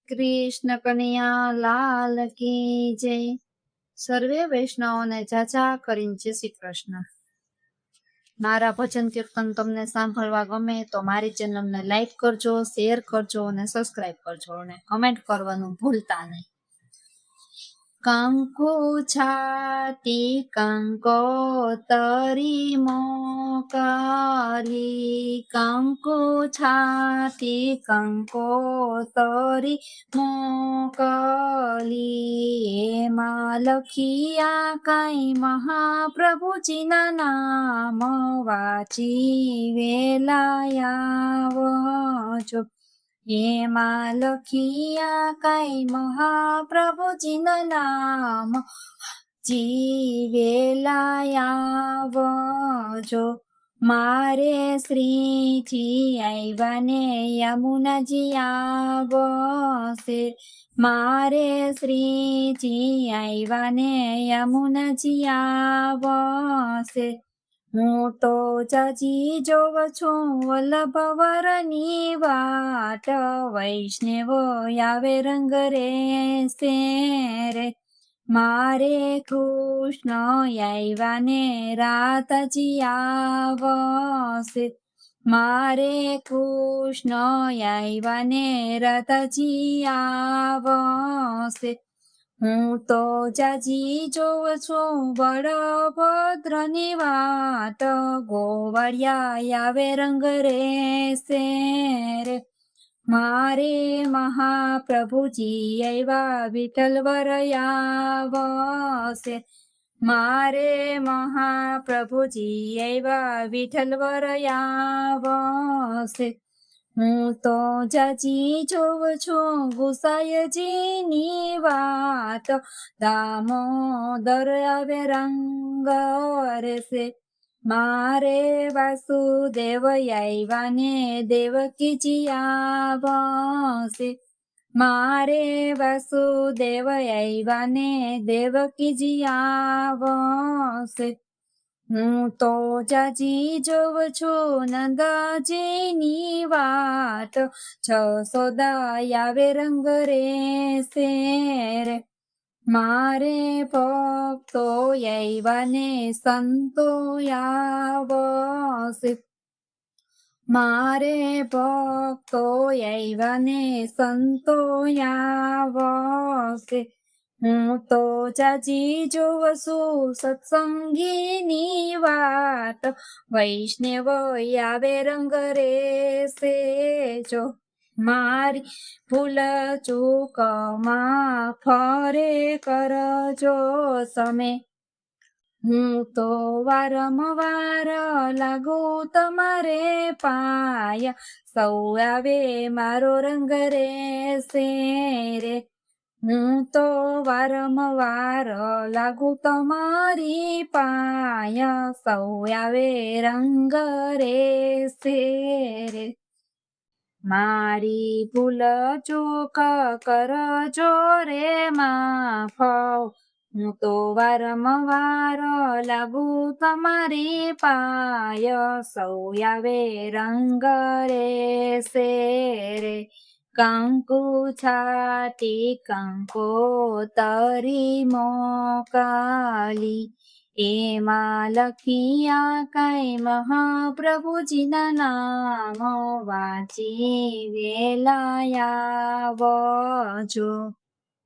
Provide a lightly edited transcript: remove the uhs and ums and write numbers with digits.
कृष्ण कन्हैया लाल की जय। सर्वे वैष्णवोने जाजा करीने जय श्री कृष्ण। मारा भजन कीर्तन तमने सांभळवा गमे तो मारी चेनल ने लाइक करजो, शेर करजो ने सब्सक्राइब करजो ने कमेंट करवानुं भूलता नहीं। कंकु छाती कंकोतरी मोकली, कंकु छाती कंकोतरी मोकली, एमां लखिया काई महाप्रभुजीना नाम वाची वेलाया आवजो। एमां लखिया काई महाप्रभुजीना नाम जीवेला आवजो। मारे श्रीजी आव्या ने यमुनाजी आवशे, मारे श्रीजी आव्या ने यमुनाजी आवशे। હું તો જાજી જોવ છું વલ્લભ વરની વાટ, વૈષ્ણવ આવે રંગ રેસે રે। મારે કૃષ્ણ આવ્યા ને રાધાજી આવશે, મારે કૃષ્ણ આવ્યા ને રાધાજી આવશે। હું તો જાજી જોવ છું બળભદ્રની વાટ, ગોવાળિયા આવે રંગ રેસે રે। મારે મહાપ્રભુજી આવ્યા વિઠ્ઠલ વર આવશે, મારે મહાપ્રભુજી આવ્યા વિઠ્ઠલ વર આવશે। હું તો જાજી જોવ છું ગુસાઈજીની વાત, દામોદર આવે રંગ રેસે। મારે વાસુદેવ આવ્યા ને દેવકીજી આવશે, મારે વાસુદેવ આવ્યા ને દેવકીજી આવશે। હું તો જાજી જોવ છું નંદજીની વાટ, જશોદા આવે રંગ રેસે રે। મારે ભક્તો આવ્યા ને સંતો આવશે, મારે ભક્તો આવ્યા ને સંતો આવશે। હું તો જાજી જોવ છું સત્સંગીની વાત, વૈષ્ણવ આવે રંગ રેસે જો। મારી ભૂલ ચૂકમાં ફરે કરજો તમે, હું તો વારંવાર લાગુ તમારે પાય, સૌ આવે મારો રંગ રેસે રે। હું તો વારંવાર લાગુ તમારી પાય, સૌ આવે રંગ રેસે રે। મારી ભૂલ ચૂક કરજો રે માફ, હું તો વારંવાર લાગુ તમારી પાય, સૌ આવે રંગ રેસે રે। કંકુ છાતી કંકોતરી મોકલી, એમાં લખિયા કાંઈ મહાપ્રભુજીના નામ વાંચી વેલાયા આવજો।